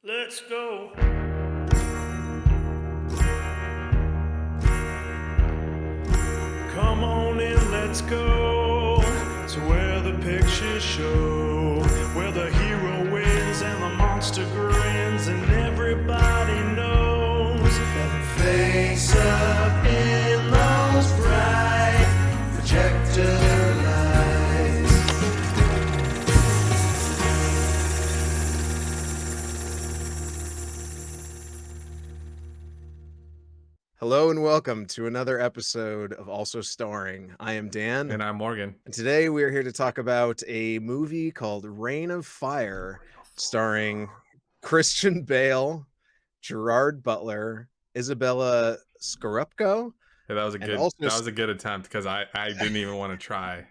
Let's go. Come on in, let's go to where the pictures show, where the hero wins and the monster grins, and everybody knows that face up in those bright projector lights. Hello and welcome to another episode of Also Starring. I am Dan, And I'm Morgan. and today we are here to talk about a movie called Reign of Fire, starring Christian Bale, Gerard Butler, Isabella Scorupco, Yeah, that was a and good also attempt because I didn't even want to try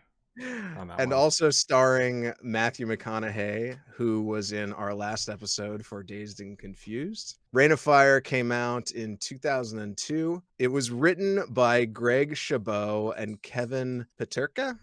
on that and one. also starring Matthew McConaughey, who was in our last episode for Dazed and Confused. Reign of Fire came out in 2002. It was written by Greg Chabot and Kevin Peterka.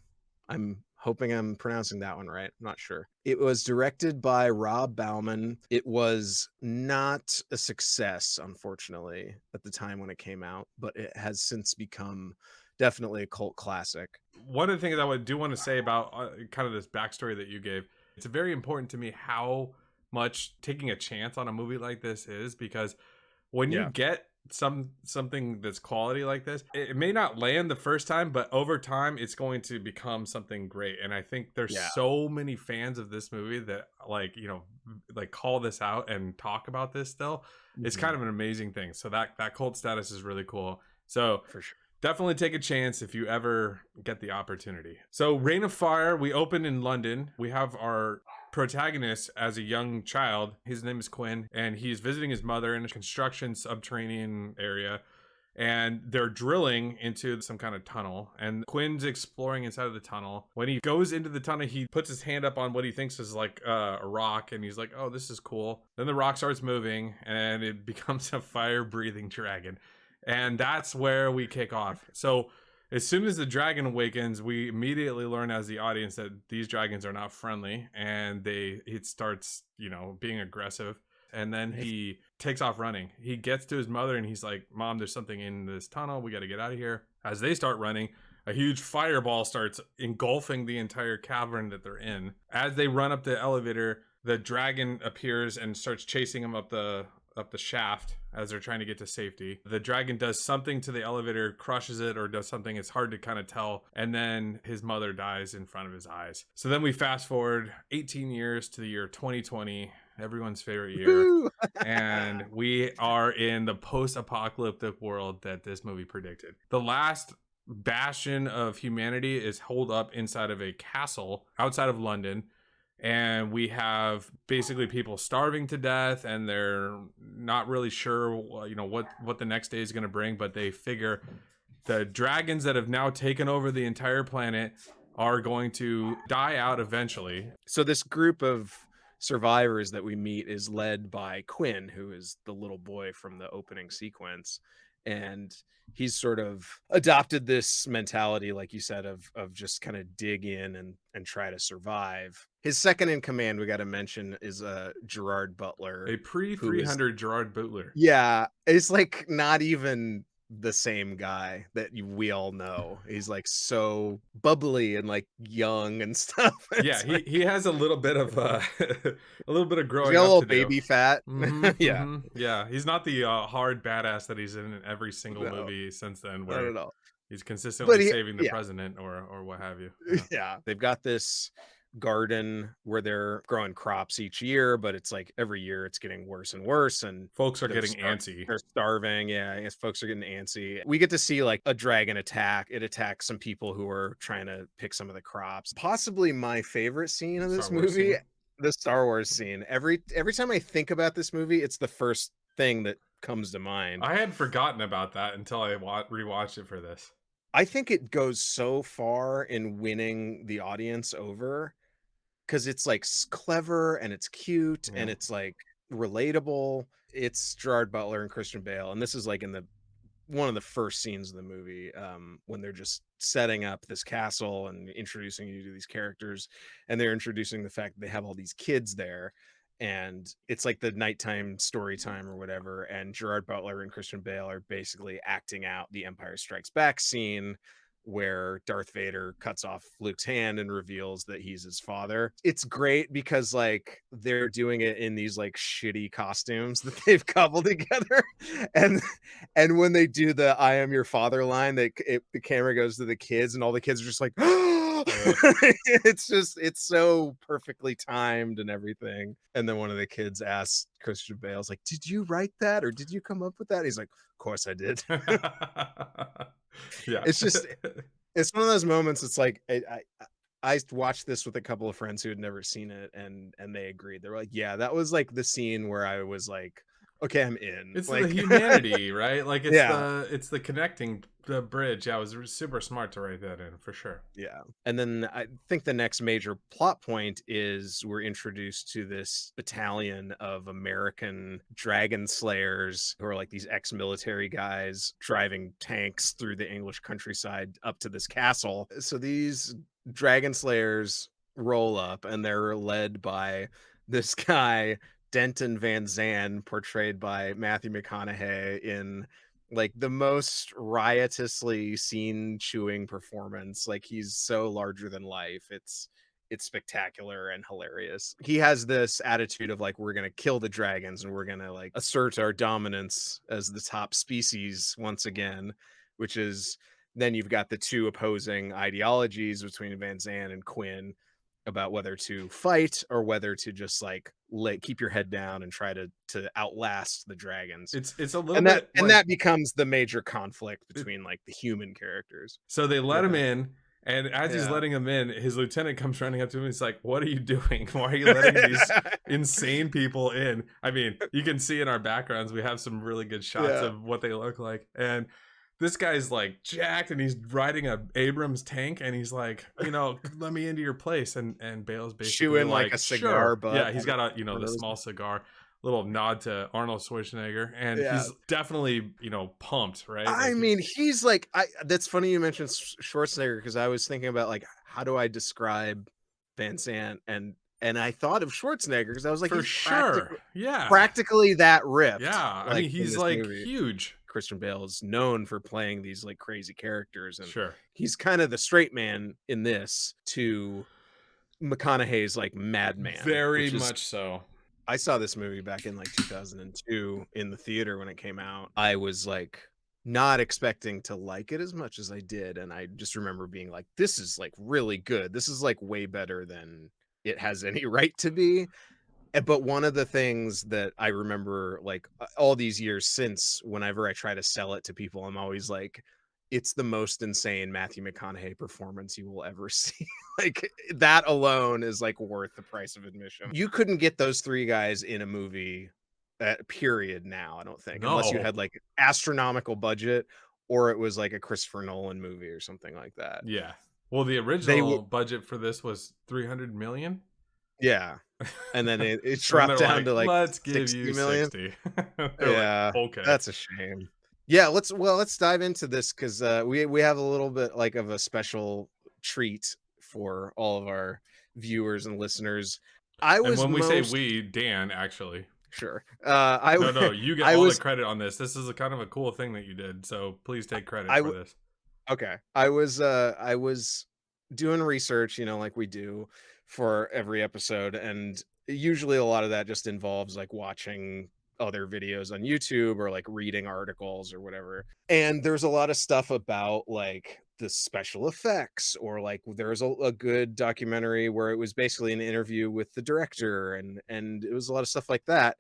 I'm hoping I'm pronouncing that one right. I'm not sure. It was directed by Rob Bauman. It was not a success, unfortunately, at the time when it came out, but it has since become definitely a cult classic. One of the things I do want to say about kind of this backstory that you gave, it's very important to me how much taking a chance on a movie like this is, because when you Yeah. get something that's quality like this, it may not land the first time, but over time it's going to become something great. And I think there's Yeah. so many fans of this movie that like call this out and talk about this still. It's kind of an amazing thing. So that cult status is really cool. So For sure. definitely take a chance if you ever get the opportunity. So Reign of Fire, we open in London. We have our protagonist as a young child. His name is Quinn, and he's visiting his mother in a construction subterranean area. And they're drilling into some kind of tunnel, and Quinn's exploring inside of the tunnel. When he goes into the tunnel, he puts his hand up on what he thinks is like a rock, and he's like, oh, this is cool. Then the rock starts moving, and it becomes a fire-breathing dragon. And that's where we kick off. So as soon as the dragon awakens, we immediately learn as the audience that these dragons are not friendly, and it starts, being aggressive. And then he takes off running. He gets to his mother and he's like, Mom, there's something in this tunnel. We got to get out of here. As they start running, a huge fireball starts engulfing the entire cavern that they're in. As they run up the elevator, the dragon appears and starts chasing them up the shaft as they're trying to get to safety. The dragon does something to the elevator, crushes it, or does something. It's hard to kind of tell. And then his mother dies in front of his eyes. So then we fast forward 18 years to the year 2020, everyone's favorite year. And we are in the post-apocalyptic world that this movie predicted. The last bastion of humanity is holed up inside of a castle outside of London. And we have basically people starving to death, and they're not really sure, what the next day is going to bring. But they figure the dragons that have now taken over the entire planet are going to die out eventually. So this group of survivors that we meet is led by Quinn, who is the little boy from the opening sequence. And he's sort of adopted this mentality, like you said, of just kind of dig in and try to survive. His second in command, we got to mention, is Gerard Butler, A pre-300 Gerard Butler. Yeah, it's like not even the same guy that we all know. He's like so bubbly and like young and stuff. Yeah, he has a little bit of a little bit of He's growing got a up little to do. baby fat. Yeah. Yeah, he's not the hard badass that he's in every single No, movie since then, not where at all. he's But consistently saving the president or what have you. yeah, they've got this garden where they're growing crops each year, but it's like every year it's getting worse and worse, and Folks are getting antsy. they're starving. Yeah, I guess folks are getting antsy. We get to see like a dragon attack. It attacks some people who are trying to pick some of the crops. Possibly my favorite scene of this Star Wars movie, scene. the Star Wars scene. Every time I think about this movie, it's the first thing that comes to mind. I had forgotten about that until I rewatched it for this. I think it goes so far in winning the audience over because it's like clever and it's cute and Yeah. it's like relatable. It's Gerard Butler and Christian Bale, and this is like in the one of the first scenes of the movie, when they're just setting up this castle and introducing you to these characters, and they're introducing the fact that they have all these kids there. and it's like the nighttime story time or whatever, and Gerard Butler and Christian Bale are basically acting out the Empire Strikes Back scene where Darth Vader cuts off Luke's hand and reveals that he's his father. It's great because like they're doing it in these like shitty costumes that they've cobbled together, and and when they do the "I am your father" line, the camera goes to the kids, and all the kids are just like, it's so perfectly timed and everything. And then one of the kids asks Christian Bale's like, "Did you write that, or did you come up with that?" He's like, "Of course I did." Yeah. It's just it's one of those moments. It's like I watched this with a couple of friends who had never seen it, and they agreed. They were like, "Yeah, that was like the scene where I was like, okay, I'm in." It's Like, the humanity, right? Like yeah, it's the connecting the bridge. Yeah, it was super smart to write that in for sure. yeah. And then I think the next major plot point is we're introduced to this battalion of American dragon slayers who are like these ex-military guys driving tanks through the English countryside up to this castle. So these dragon slayers roll up, and they're led by this guy Denton Van Zandt, portrayed by Matthew McConaughey in like the most riotously scene chewing performance. Like he's so larger than life. It's spectacular and hilarious. He has this attitude of like, we're gonna kill the dragons and we're gonna like assert our dominance as the top species once again, which is then you've got the two opposing ideologies between Van Zandt and Quinn about whether to fight or whether to just like keep your head down and try to outlast the dragons. It's a little And bit like that becomes the major conflict between like the human characters. so they let him Yeah. in, and as he's Yeah. letting him in, his lieutenant comes running up to him. He's like, "What are you doing? Why are you letting these insane people in?" I mean, you can see in our backgrounds we have some really good shots Yeah. of what they look like, and this guy's like jacked, and he's riding a Abrams tank, and he's like, let me into your place, and Bale's basically Chewing like a cigar sure. butt. Yeah, he's got a One the of those- small cigar. Little nod to Arnold Schwarzenegger, and Yeah. he's definitely pumped, right? I Like, mean, he's like, that's funny you mentioned Schwarzenegger, because I was thinking about like, how do I describe Van Sant, and I thought of Schwarzenegger because I was like, for he's sure, yeah, practically that ripped. yeah. I Like mean, in he's this like movie. huge. Christian Bale is known for playing these like crazy characters, and Sure. he's kind of the straight man in this to McConaughey's like madman. Very which is, much so. I saw this movie back in like 2002 in the theater when it came out. I was like not expecting to like it as much as I did, and I just remember being like, this is like really good. This is like way better than it has any right to be. But one of the things that I remember, like all these years since, whenever I try to sell it to people, I'm always like, it's the most insane Matthew McConaughey performance you will ever see. Like that alone is like worth the price of admission. You couldn't get those three guys in a movie, period. Now, I don't think, unless you No. had like astronomical budget, or it was like a Christopher Nolan movie or something like that. Yeah. Well, the original budget for this was 300 million. Yeah. And then it And dropped they're down to like let's give 60 you million. 60. Yeah, okay. that's a shame. Yeah, let's dive into this, because we have a little bit like of a special treat for all of our viewers and listeners. And when we say we, Dan, actually. Sure. No, you get I all was the credit on this. This is a kind of a cool thing that you did. So please take credit for this. okay. I was doing research, like we do for every episode, and usually a lot of that just involves like watching other videos on YouTube or like reading articles or whatever. And there's a lot of stuff about like the special effects, or like there's a good documentary where it was basically an interview with the director, and it was a lot of stuff like that,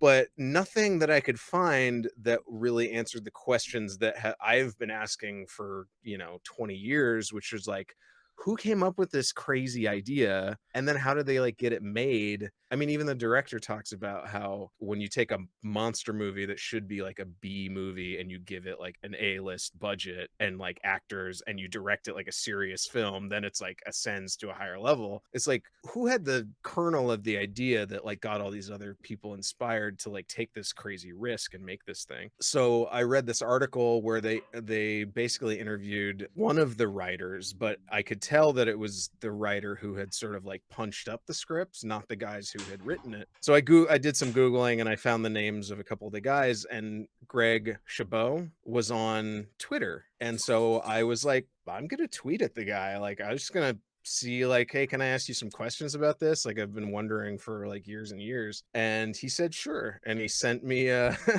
but nothing that I could find that really answered the questions that I've been asking for 20 years, which is like, who came up with this crazy idea, and then how did they like get it made? I mean, even the director talks about how when you take a monster movie that should be like a B movie and you give it like an A-list budget and like actors, and you direct it like a serious film, then it's like ascends to a higher level. It's like, who had the kernel of the idea that like got all these other people inspired to like take this crazy risk and make this thing? So I read this article where they basically interviewed one of the writers, but I could tell that it was the writer who had sort of like punched up the scripts, not the guys who had written it. So I did some Googling and I found the names of a couple of the guys, and Greg Chabot was on Twitter. And so I was like, I'm going to tweet at the guy. Like, I was just going to see like, hey, can I ask you some questions about this? Like, I've been wondering for like years and years. And he said sure, and he sent me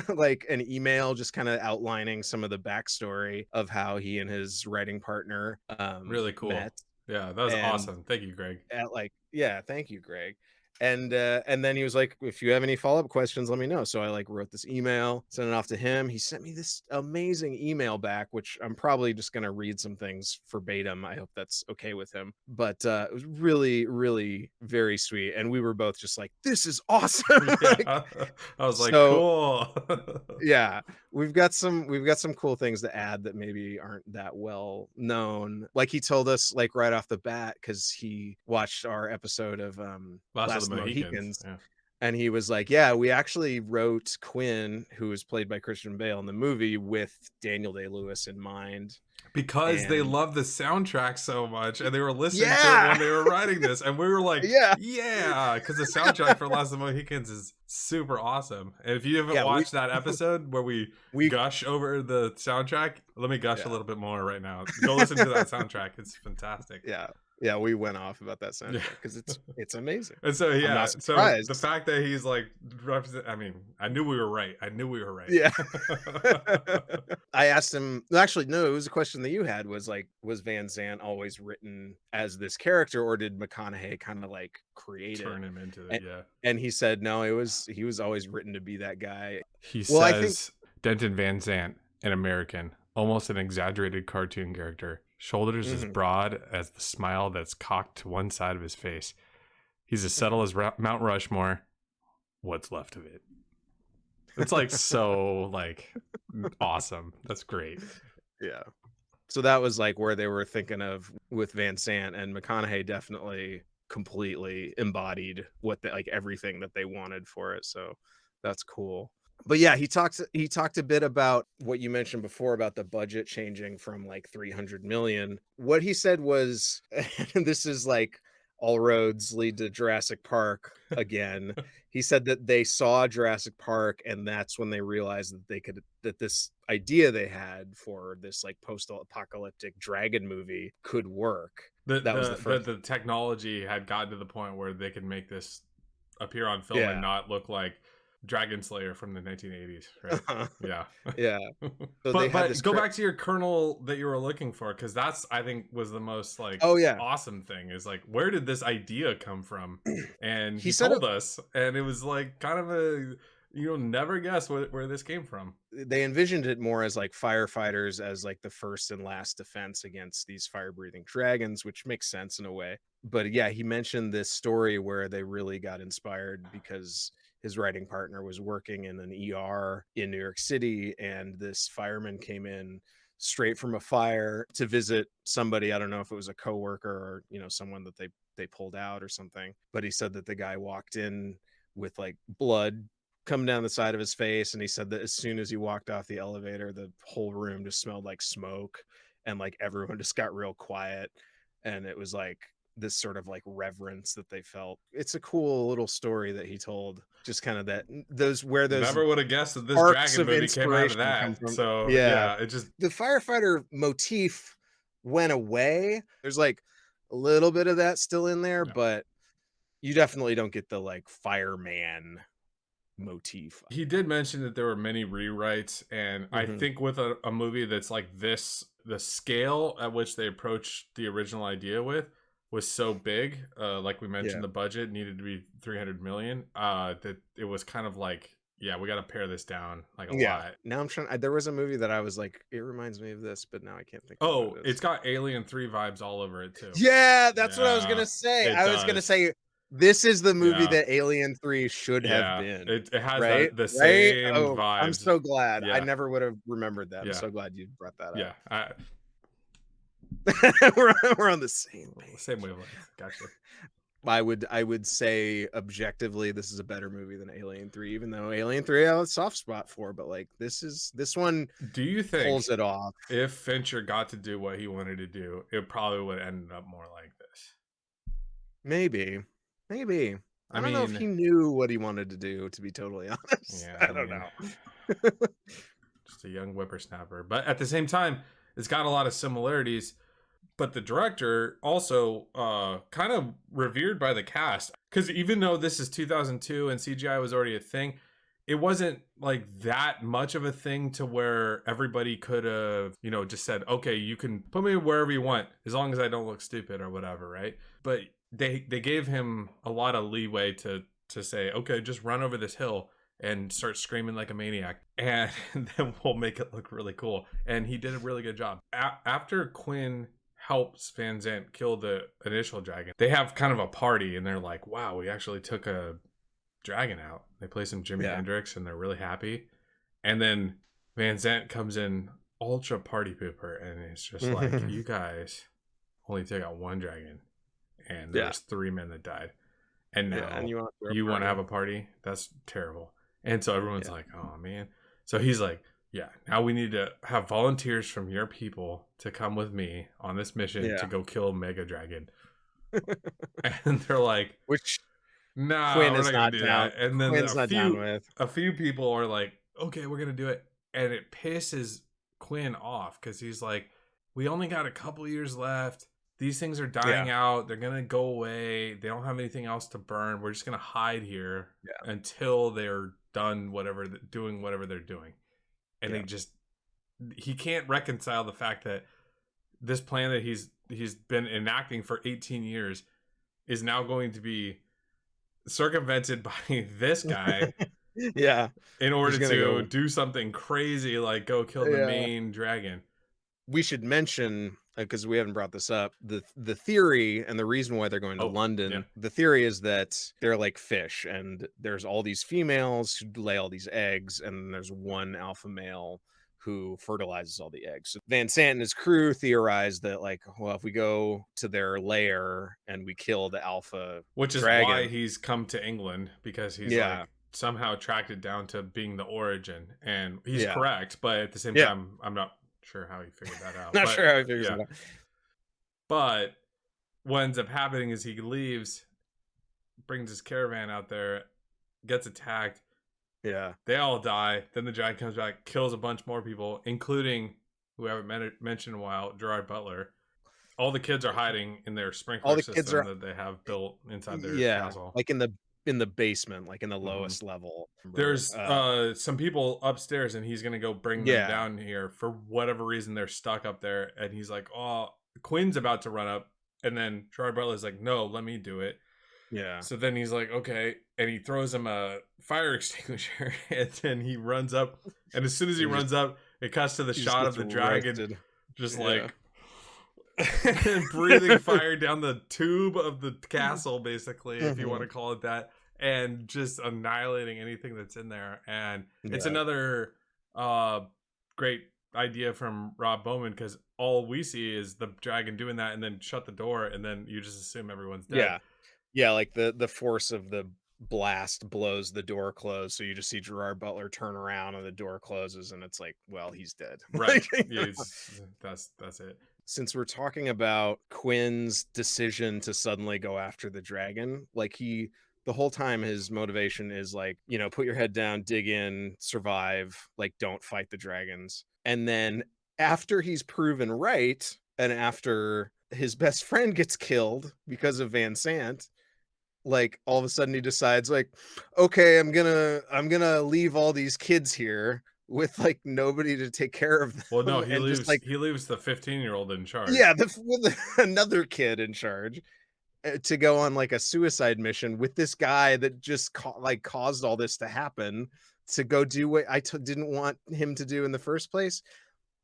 like an email just kind of outlining some of the backstory of how he and his writing partner Really cool. met. Yeah, that was awesome. Thank you, Greg. Thank you, Greg. And then he was like, if you have any follow-up questions, let me know. So I like wrote this email, sent it off to him. He sent me this amazing email back, which I'm probably just going to read some things verbatim. I hope that's okay with him. But it was really, really very sweet. And we were both just like, this is awesome. Yeah. I was like, cool. Yeah, we've got some cool things to add that maybe aren't that well known. Like he told us like right off the bat, because he watched our episode of Last of the Mohicans. Yeah. And he was like, yeah, we actually wrote Quinn, who was played by Christian Bale in the movie, with Daniel Day-Lewis in mind. Because they love the soundtrack so much, and they were listening to it when they were writing this, and we were like, yeah, because the soundtrack for Last of the Mohicans is super awesome. And if you haven't watched that episode where we gush over the soundtrack, let me gush a little bit more right now. Go listen to that soundtrack; it's fantastic. Yeah, we went off about that soundtrack because it's amazing. And so so the fact that he's like, I mean, I knew we were right. Yeah. I asked him. Actually, no, it was a question that you had. Was like, was Van Zandt always written as this character, or did McConaughey kind of like turn him into it? And he said no. He was always written to be that guy. He says, I think Denton Van Zandt, an American, almost an exaggerated cartoon character. Shoulders as broad as the smile that's cocked to one side of his face. He's as subtle as Mount Rushmore. What's left of it? It's like so like awesome. That's great. Yeah. So that was like where they were thinking of with Van Zandt, and McConaughey definitely completely embodied what like everything that they wanted for it. So that's cool. But yeah, he talked a bit about what you mentioned before about the budget changing from like 300 million. What he said was, and this is like all roads lead to Jurassic Park again. He said that they saw Jurassic Park, and that's when they realized that this idea they had for this like post-apocalyptic dragon movie could work. The technology had gotten to the point where they could make this appear on film and not look like Dragon Slayer from the 1980s, right? Yeah. So but go back to your kernel that you were looking for, because that's, I think, was the most like awesome thing, is like, where did this idea come from? And he told us, and it was like kind of a, never guess where this came from. They envisioned it more as like firefighters as like the first and last defense against these fire-breathing dragons, which makes sense in a way. But yeah, he mentioned this story where they really got inspired because his writing partner was working in an ER in New York City, and this fireman came in straight from a fire to visit somebody. I don't know if it was a coworker or, someone that they pulled out or something. But he said that the guy walked in with like blood coming down the side of his face. And he said that as soon as he walked off the elevator, the whole room just smelled like smoke, and like everyone just got real quiet. And it was like this sort of like reverence that they felt. It's a cool little story that he told, just kind of those never would have guessed that this dragon movie came out of that. So it just, the firefighter motif went away. There's like a little bit of that still in there, but you definitely don't get the like fireman motif. He did mention that there were many rewrites, and I think with a movie that's like this, the scale at which they approached the original idea with was so big, like we mentioned, the budget needed to be 300 million, that it was kind of like, we got to pare this down like a lot. Now I'm trying, there was a movie that I was like, it reminds me of this, but now I can't think of it. It's got Alien 3 vibes all over it too. Yeah, that's what I was gonna say. I was gonna say, this is the movie that Alien 3 should have been. It has the same vibes. I'm so glad. I never would have remembered that. I'm so glad you brought that up. Yeah. we're on the same page. Same wavelength. Gotcha. I would say objectively this is a better movie than Alien 3, even though Alien 3 I have a soft spot for, but like this one Do you pulls think it off. if Fincher got to do what he wanted to do, it probably would have ended up more like this? Maybe. Maybe. I I don't know if mean, he knew what he wanted to do, to be totally honest. yeah, I don't know. just a young whippersnapper. But at the same time, it's got a lot of similarities. But the director also kind of revered by the cast, because even though this is 2002 and CGI was already a thing, it wasn't like that much of a thing to where everybody could have, just said, okay, you can put me wherever you want as long as I don't look stupid or whatever, right? But they gave him a lot of leeway to say, okay, just run over this hill and start screaming like a maniac, and then we'll make it look really cool. And he did a really good job. After Quinn helps Van Zant kill the initial dragon, they have kind of a party, and they're like, wow, we actually took a dragon out. They play some Jimi Hendrix, and they're really happy. And then Van Zant comes in ultra party pooper, and it's just like, you guys only took out one dragon, and there's 3 men that died. And now and you want to have a party? That's terrible. And so everyone's like, oh man. So he's like, yeah, now we need to have volunteers from your people to come with me on this mission to go kill Mega Dragon. And they're like, which nah, Quinn we're is not gonna not do down. that. And then Quinn's not down with. a few people are like, okay, we're gonna do it. And it pisses Quinn off because he's like, we only got a couple years left. These things are dying out. They're going to go away. They don't have anything else to burn. We're just going to hide here until they're done doing whatever they're doing. And he can't reconcile the fact that this plan that he's been enacting for 18 years is now going to be circumvented by this guy. In order to do something crazy like go kill the main dragon. We should mention, because we haven't brought this up, the theory and the reason why they're going to London. Yeah. The theory is that they're like fish, and there's all these females who lay all these eggs, and there's one alpha male who fertilizes all the eggs. So Van Sant and his crew theorized that, like, well, if we go to their lair and we kill the alpha which is dragon, why he's come to England, because he's like somehow tracked it down to being the origin, and he's correct, but at the same time, I'm not sure how he figured that out. Sure how he figures it out. But what ends up happening is he leaves, brings his caravan out there, gets attacked. Yeah. They all die. Then the giant comes back, kills a bunch more people, including, who we haven't mentioned in a while, Gerard Butler. All the kids are hiding in their sprinkler system that they have built inside their castle. Like in the basement, like in the lowest level. There's some people upstairs, and he's gonna go bring them down here. For whatever reason, they're stuck up there, and he's like, oh, Quinn's about to run up, and then Gerard Butler's like, no, let me do it. Yeah. So then he's like, okay, and he throws him a fire extinguisher, and then he runs up, and as soon as he runs up, it cuts to the shot of the dragon just like breathing fire down the tube of the castle, basically, if you want to call it that, and just annihilating anything that's in there. And it's another great idea from Rob Bowman, because all we see is the dragon doing that and then shut the door, and then you just assume everyone's dead. Like the force of the blast blows the door closed, so you just see Gerard Butler turn around and the door closes, and it's like, well, he's dead. Right. That's it. Since we're talking about Quinn's decision to suddenly go after the dragon, like the whole time his motivation is like, put your head down, dig in, survive, like don't fight the dragons. And then after he's proven right, and after his best friend gets killed because of Van Sant, like all of a sudden he decides, like, okay, I'm gonna leave all these kids here with like nobody to take care of them. Well, no, he leaves the 15-year-old in charge. Yeah, with another kid in charge to go on like a suicide mission with this guy that just caused all this to happen, to go do what I didn't want him to do in the first place.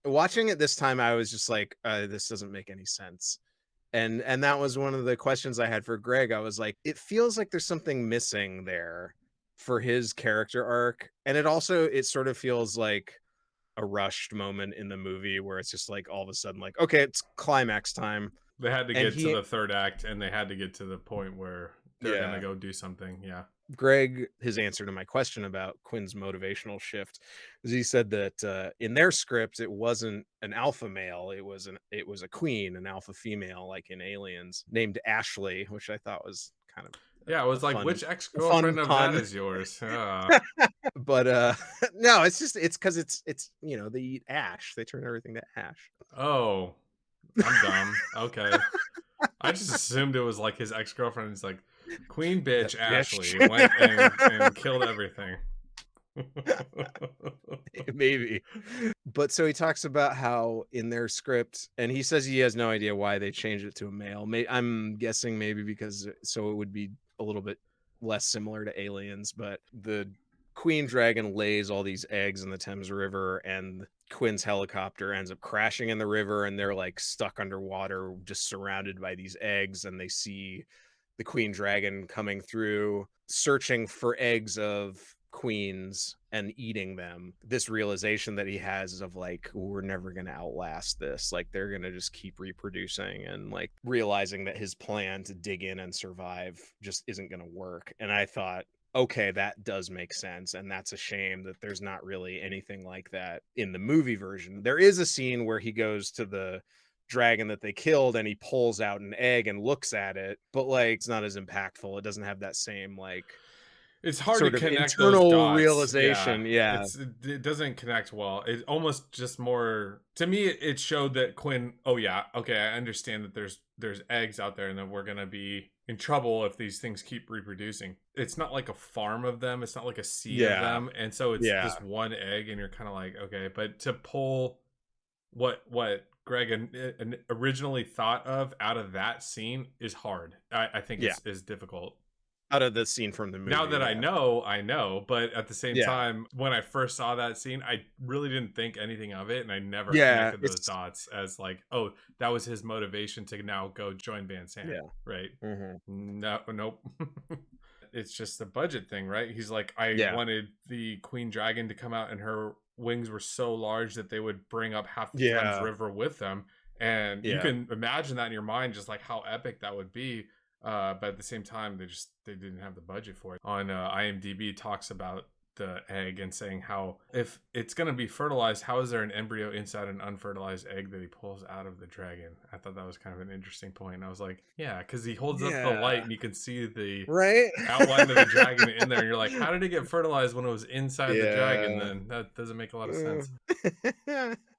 Watching it this time, I was just like, this doesn't make any sense. And that was one of the questions I had for Greg. I was like, it feels like there's something missing there for his character arc. And it sort of feels like a rushed moment in the movie where it's just like all of a sudden like, okay, it's climax time. They had to And get to the third act, and they had to get to the point where they're gonna go do something. Yeah. Greg, his answer to my question about Quinn's motivational shift is he said that in their script it wasn't an alpha male, it was a queen, an alpha female, like in Aliens, named Ashley, which I thought was kind of Yeah, it was a like, fun, which ex-girlfriend of pun. that is yours? But no, it's because it's they eat ash, they turn everything to ash. Oh, I'm dumb. Okay. I just assumed it was like his ex-girlfriend is like, Queen bitch That Ashley bitch. went and killed everything. Maybe. But so he talks about how in their script, and he says he has no idea why they changed it to a male. I'm guessing maybe because so it would be a little bit less similar to Aliens, but the queen dragon lays all these eggs in the Thames River, and Quinn's helicopter ends up crashing in the river, and they're like stuck underwater, just surrounded by these eggs, and they see the queen dragon coming through, searching for eggs of queens and eating them. This realization that he has is of like, we're never going to outlast this, like they're going to just keep reproducing, and like realizing that his plan to dig in and survive just isn't going to work. And I thought, okay, that does make sense, and that's a shame that there's not really anything like that in the movie version. There is a scene where he goes to the dragon that they killed and he pulls out an egg and looks at it, but like it's not as impactful. It doesn't have that same like It's hard sort to of connect those internal dots. realization. Yeah. It doesn't connect well. It almost just more to me. It showed that Quinn. Oh yeah, okay. I understand that there's eggs out there, and that we're gonna be in trouble if these things keep reproducing. It's not like a farm of them. It's not like a sea of them, and so it's this one egg, and you're kind of like, okay. But to pull what Greg originally thought of out of that scene is hard. I think is difficult. Out of the scene from the movie. Now that I know, but at the same time, when I first saw that scene, I really didn't think anything of it, and I never connected those dots as like, oh, that was his motivation to now go join Van Sant. Yeah. Right. Mm-hmm. No, nope. It's just a budget thing, right? He's like, I wanted the Queen Dragon to come out, and her wings were so large that they would bring up half the Thames River with them, and you can imagine that in your mind, just like how epic that would be. But at the same time, they didn't have the budget for it. On IMDb talks about the egg and saying how if it's going to be fertilized, how is there an embryo inside an unfertilized egg that he pulls out of the dragon? I thought that was kind of an interesting point. And I was like, yeah, because he holds up the light and you can see the outline of the dragon in there. And you're like, how did it get fertilized when it was inside the dragon? Then that doesn't make a lot of sense.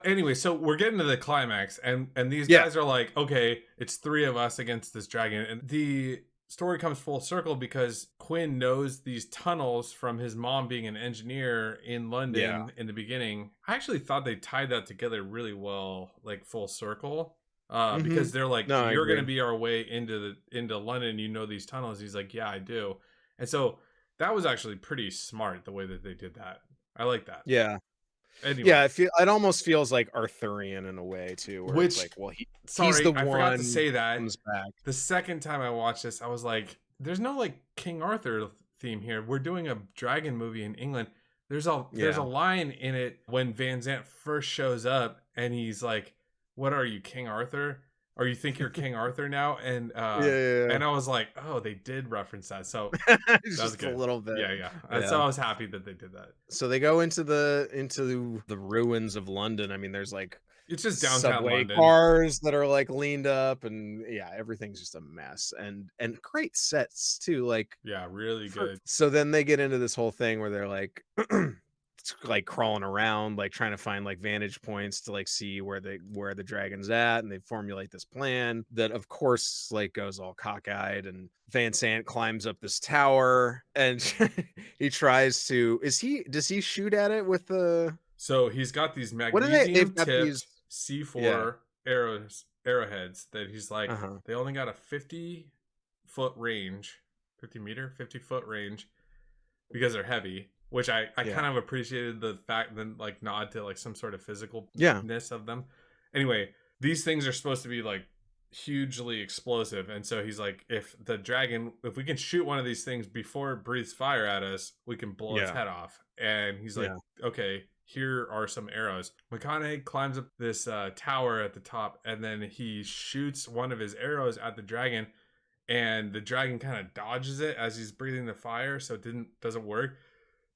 Anyway, so we're getting to the climax, and these guys are like, okay, it's 3 of us against this dragon. And the story comes full circle because Quinn knows these tunnels from his mom being an engineer in London in the beginning. I actually thought they tied that together really well, like full circle. Because they're like, you're going to be our way into London. You know these tunnels. He's like, yeah, I do. And so that was actually pretty smart the way that they did that. I like that. Yeah. Anyway. Yeah, it almost feels like Arthurian in a way too, where it's like, well, he's the one. I forgot to say that. Comes back. The second time I watched this, I was like, "There's no like King Arthur theme here. We're doing a dragon movie in England. There's a line in it when Van Sant first shows up, and he's like, "What are you, King Arthur? Or you think you're King Arthur now?" And and I was like, oh, they did reference that. So just a little bit. Yeah. So I was happy that they did that. So they go into the ruins of London. I mean, there's like it's just downtown subway London. Cars that are like leaned up, and everything's just a mess. And great sets too. Like really good. So then they get into this whole thing where they're like like crawling around, like trying to find like vantage points to like see where the dragon's at, and they formulate this plan that of course like goes all cockeyed, and Van Sant climbs up this tower, and he tries to does he shoot at it with the so he's got these magnesium tipped C4 arrowheads that he's like they only got a 50-foot range, 50-foot range because they're heavy. Which I kind of appreciated the fact that like nod to like some sort of physicalness of them. Anyway, these things are supposed to be like hugely explosive, and so he's like, if we can shoot one of these things before it breathes fire at us, we can blow its Yeah. head off. And he's like, okay, here are some arrows. McConaughey climbs up this tower at the top, and then he shoots one of his arrows at the dragon, and the dragon kind of dodges it as he's breathing the fire, so it doesn't work.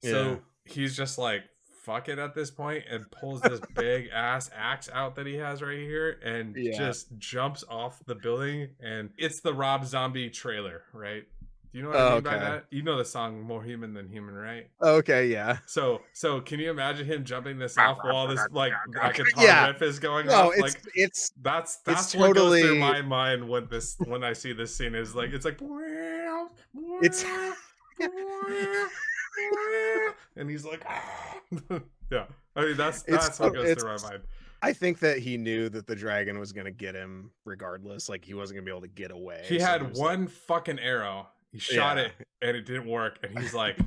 So he's just like, fuck it at this point, and pulls this big ass axe out that he has right here, and just jumps off the building. And it's the Rob Zombie trailer, right? Do you know what I mean by that? You know the song "More Human Than Human," right? Okay, yeah. So can you imagine him jumping this off while this like a guitar riff is going off? Like that's what goes through my mind when I see this scene. Is like it's and he's like, yeah. I mean, that's what goes through my mind. I think that he knew that the dragon was going to get him regardless. Like, he wasn't going to be able to get away. He had one fucking arrow. He shot it, and it didn't work. And he's like,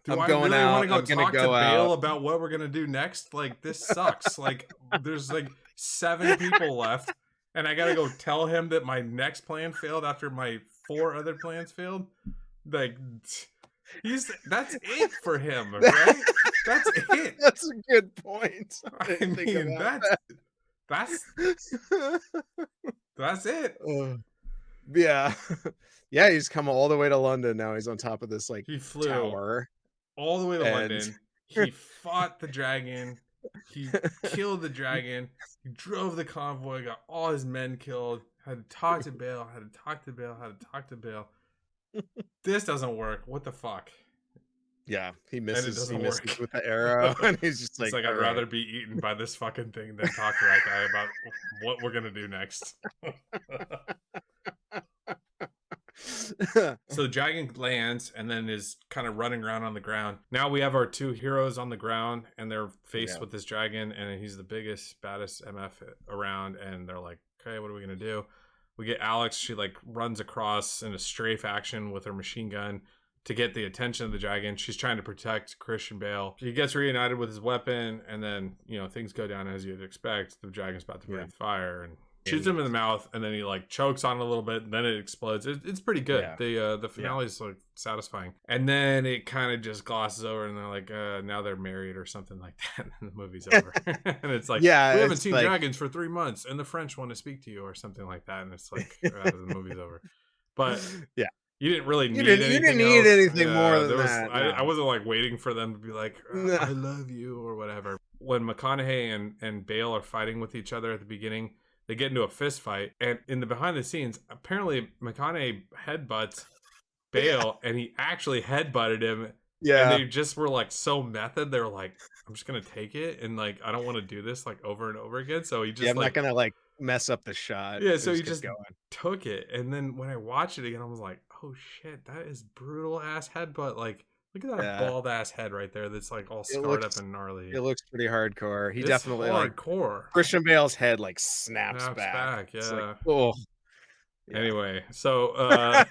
do I really want to go talk to Bale about what we're going to do next? Like, this sucks. Like, there's like 7 people left, and I got to go tell him that my next plan failed after my 4 other plans failed. Like... that's it for him, right? That's it. That's a good point. I mean, that's it. Yeah. Yeah, he's come all the way to London now. He's on top of this like he flew tower all the way to London. He fought the dragon. He killed the dragon. He drove the convoy, got all his men killed, had to talk to Bale, had to talk to Bale. This doesn't work. What the fuck? Yeah, he misses with the arrow, and he's just like, I'd rather be eaten by this fucking thing than talk to that guy about what we're gonna do next. So the dragon lands and then is kind of running around on the ground. Now we have our 2 heroes on the ground, and they're faced with this dragon, and he's the biggest, baddest MF around, and they're like, okay, what are we gonna do? We get Alex. She like runs across in a strafe action with her machine gun to get the attention of the dragon. She's trying to protect Christian Bale. He gets reunited with his weapon, and then things go down as you'd expect. The dragon's about to breathe fire and shoots him in the mouth, and then he like chokes on it a little bit, and then it explodes. It's pretty good. The finale is like satisfying, and then it kind of just glosses over, and they're like, now they're married or something like that, and the movie's over. And it's like, we haven't seen dragons for 3 months, and the French want to speak to you or something like that, and it's like, the movie's over. But you didn't really need anything. You didn't need anything more than that. I wasn't like waiting for them to be like, I love you or whatever. When McConaughey and Bale are fighting with each other at the beginning, they get into a fist fight, and in the behind the scenes, apparently McConaughey headbutts Bale, and he actually headbutted him. Yeah, and they just were like so method. They were like, "I'm just gonna take it, and like I don't want to do this like over and over again." So he just I'm not gonna like mess up the shot. Yeah, so he just took it, and then when I watched it again, I was like, "Oh shit, that is brutal ass headbutt!" Like, look at that bald ass head right there. That's like all scarred up and gnarly. It looks pretty hardcore. He definitely hardcore. Like Christian Bale's head like snaps back. Yeah. Like, oh. Yeah. Anyway, so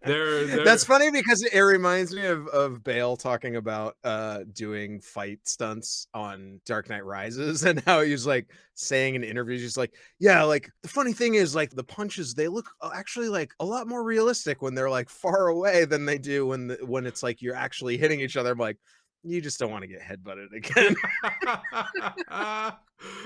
they're that's funny because it reminds me of Bale talking about doing fight stunts on Dark Knight Rises, and how he's like saying in interviews, he's like, yeah, like the funny thing is like the punches, they look actually like a lot more realistic when they're like far away than they do when it's like you're actually hitting each other. I'm like, you just don't want to get headbutted again.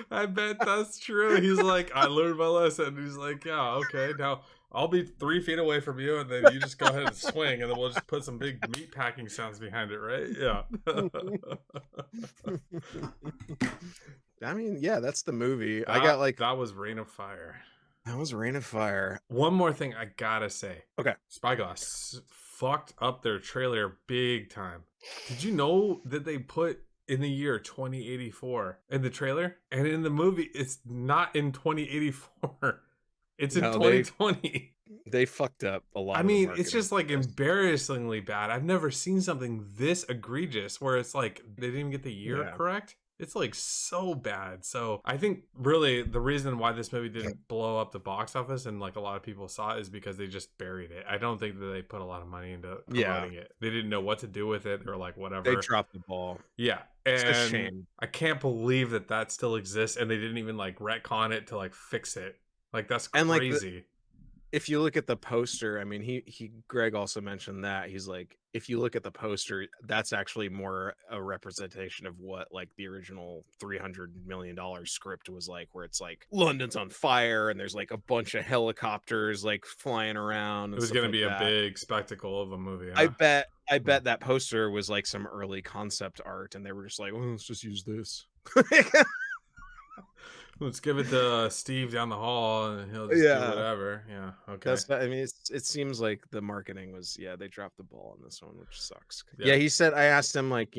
I bet that's true. He's like, I learned my lesson. He's like, yeah, okay, now I'll be 3 feet away from you, and then you just go ahead and swing, and then we'll just put some big meat packing sounds behind it, right? Yeah. I mean, yeah, that's the movie. That was Reign of Fire. That was Reign of Fire. One more thing I gotta say. Okay. Spyglass fucked up their trailer big time. Did you know that they put in the year 2084 in the trailer, and in the movie it's not in 2084? It's in 2020. They fucked up a lot. I mean, it's just like embarrassingly bad. I've never seen something this egregious where it's like they didn't even get the year correct. It's like so bad. So I think really the reason why this movie didn't blow up the box office and like a lot of people saw it is because they just buried it. I don't think that they put a lot of money into promoting it. They didn't know what to do with it or like whatever. They dropped the ball. Yeah. It's a shame. I can't believe that still exists, and they didn't even like retcon it to like fix it. Like that's And, like, crazy. if you look at the poster, I mean, Greg also mentioned that he's like, if you look at the poster, that's actually more a representation of what like the original $300 million script was like, where it's like London's on fire and there's like a bunch of helicopters like flying around and It was stuff gonna like be a that. big spectacle of a movie, I huh? bet that poster was like some early concept art, and they were just like, well, let's just use this. Let's give it to Steve down the hall, and he'll just do Yeah. whatever. Yeah. Okay. That's I mean, it seems like the marketing was, yeah, they dropped the ball on this one, which sucks. Yeah. Yeah, he said, I asked him like,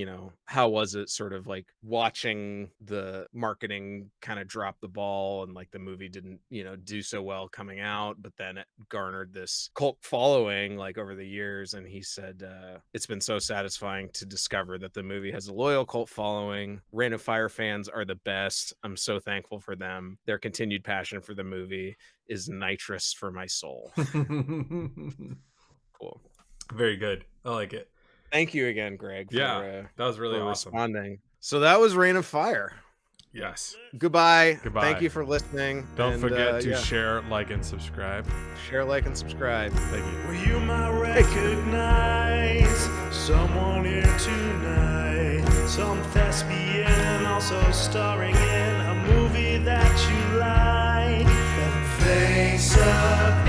how was it sort of like watching the marketing kind of drop the ball, and like the movie didn't, do so well coming out, but then it garnered this cult following like over the years. And he said, it's been so satisfying to discover that the movie has a loyal cult following. Rain of Fire fans are the best. I'm so thankful for them. Their continued passion for the movie is nitrous for my soul. Cool. Very good. I like it. Thank you again, Greg, Yeah, that was really for awesome. responding. So that was Rain of Fire. Yes. Goodbye. Goodbye. Thank you for listening. Don't forget to share, like, and subscribe. Share, like, and subscribe. Thank you. Well, you might recognize someone here tonight. Some thespian also starring in a movie that you like. Face up.